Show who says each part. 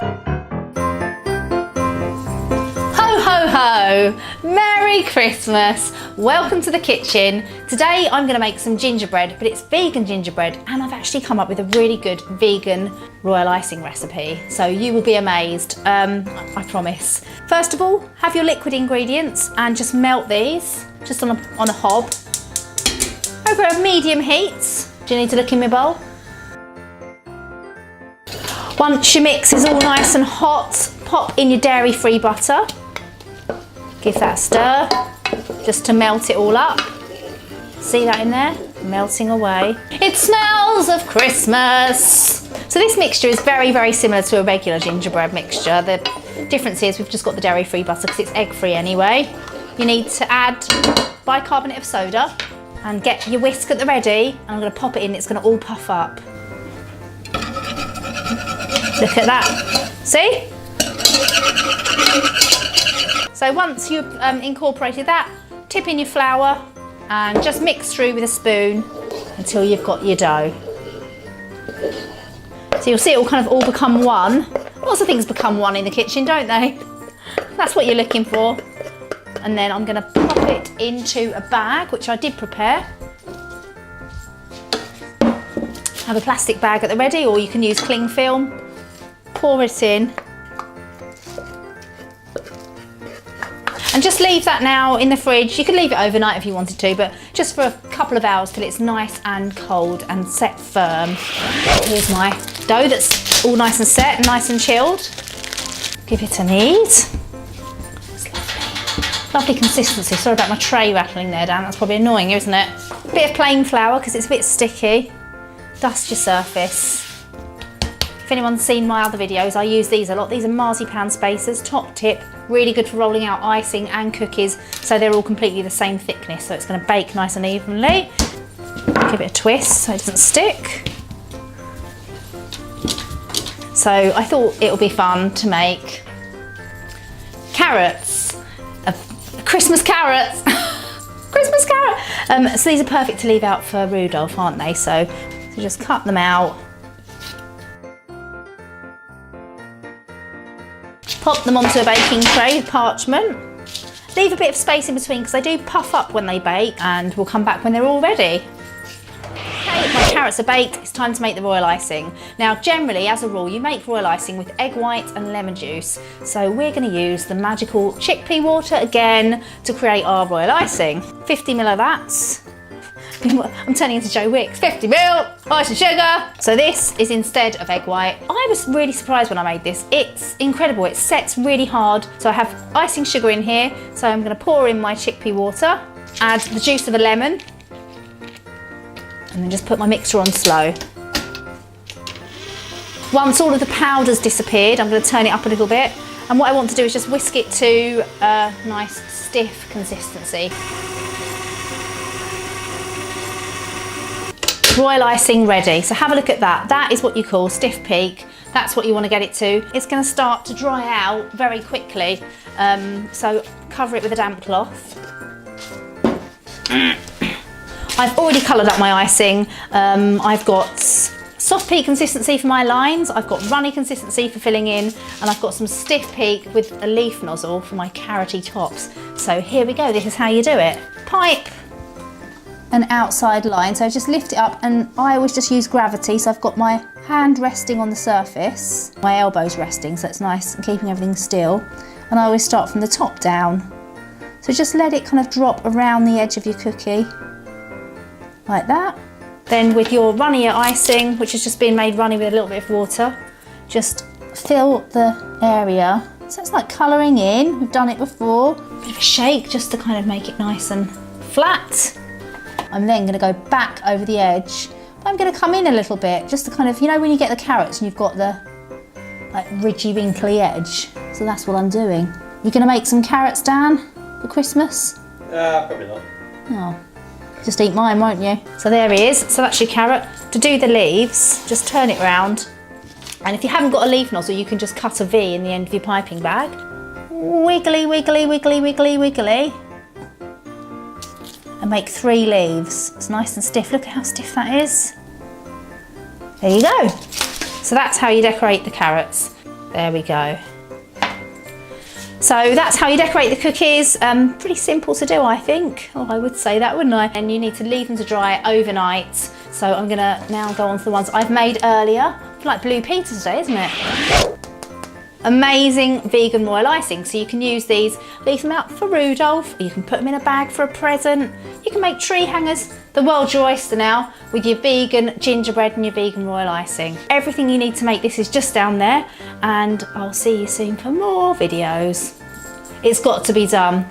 Speaker 1: Ho ho ho! Merry Christmas! Welcome to the kitchen. Today I'm going to make some gingerbread, but it's vegan gingerbread, and I've actually come up with a really good vegan royal icing recipe. So you will be amazed, I promise. First of all, have your liquid ingredients and just melt these just on a hob over a medium heat. Do you need to look in my bowl? Once your mix is all nice and hot, pop in your dairy-free butter. Give that a stir, just to melt it all up. See that in there? Melting away. It smells of Christmas. So this mixture is very, very similar to a regular gingerbread mixture. The difference is we've just got the dairy-free butter because it's egg-free anyway. You need to add bicarbonate of soda and get your whisk at the ready. And I'm going to pop it in, it's going to all puff up. Look at that. See? So once you've incorporated that, tip in your flour and just mix through with a spoon until you've got your dough. So you'll see it will kind of all become one. Lots of things become one in the kitchen, don't they? That's what you're looking for. And then I'm going to pop it into a bag, which I did prepare. Have a plastic bag at the ready, or you can use cling film. Pour it in. And just leave that now in the fridge. You could leave it overnight if you wanted to, but just for a couple of hours till it's nice and cold and set firm. Here's my dough that's all nice and set and nice and chilled. Give it a knead. It's lovely. Lovely consistency. Sorry about my tray rattling there, Dan. That's probably annoying, isn't it? A bit of plain flour because it's a bit sticky. Dust your surface. If anyone's seen my other videos, I use these a lot. These are marzipan spacers, top tip, really good for rolling out icing and cookies, so they're all completely the same thickness, so it's going to bake nice and evenly. Give it a twist so it doesn't stick. So I thought it would be fun to make carrots, Christmas carrots, Christmas carrot. So these are perfect to leave out for Rudolph, aren't they? So just cut them out. Pop them onto a baking tray with parchment. Leave a bit of space in between because they do puff up when they bake, and we'll come back when they're all ready. Okay, my carrots are baked, it's time to make the royal icing. Now generally, as a rule, you make royal icing with egg white and lemon juice. So we're going to use the magical chickpea water again to create our royal icing. 50 ml of that. I'm turning into Joe Wicks. 50 ml, ice and sugar. So this is instead of egg white. I was really surprised when I made this. It's incredible, it sets really hard. So I have icing sugar in here. So I'm gonna pour in my chickpea water, add the juice of a lemon, and then just put my mixture on slow. Once all of the powder's disappeared, I'm gonna turn it up a little bit. And what I want to do is just whisk it to a nice stiff consistency. Royal icing ready. So have a look at that. That is what you call stiff peak. That's what you want to get it to. It's going to start to dry out very quickly. So cover it with a damp cloth. I've already coloured up my icing. I've got soft peak consistency for my lines. I've got runny consistency for filling in, and I've got some stiff peak with a leaf nozzle for my carroty tops. So here we go. This is how you do it. Pipe an outside line, so just lift it up, and I always just use gravity, so I've got my hand resting on the surface, my elbows resting, so it's nice and keeping everything still, and I always start from the top down. So just let it kind of drop around the edge of your cookie, like that. Then with your runnier icing, which has just been made runny with a little bit of water, just fill the area. So it's like colouring in, we've done it before. A bit of a shake just to kind of make it nice and flat. I'm then going to go back over the edge. I'm going to come in a little bit, just to kind of, you know when you get the carrots and you've got the like ridgy, wrinkly edge? So that's what I'm doing. You going to make some carrots, Dan, for Christmas?
Speaker 2: Probably not.
Speaker 1: Oh, just eat mine, won't you? So there he is. So that's your carrot. To do the leaves, just turn it round. And if you haven't got a leaf nozzle, you can just cut a V in the end of your piping bag. Wiggly, wiggly, wiggly, wiggly, wiggly. And make 3 leaves. It's nice and stiff. Look at how stiff that is. There you go. So that's how you decorate the carrots. There we go. So that's how you decorate the cookies. Pretty simple to do, I think. Oh, I would say that, wouldn't I? And you need to leave them to dry overnight. So I'm gonna now go on to the ones I've made earlier. It's like blue Peter today, isn't it? Amazing vegan royal icing. So you can use these, leave them out for Rudolph, or you can put them in a bag for a present. You can make tree hangers. The world's your oyster now with your vegan gingerbread and your vegan royal icing. Everything you need to make this is just down there, and I'll see you soon for more videos. It's got to be done.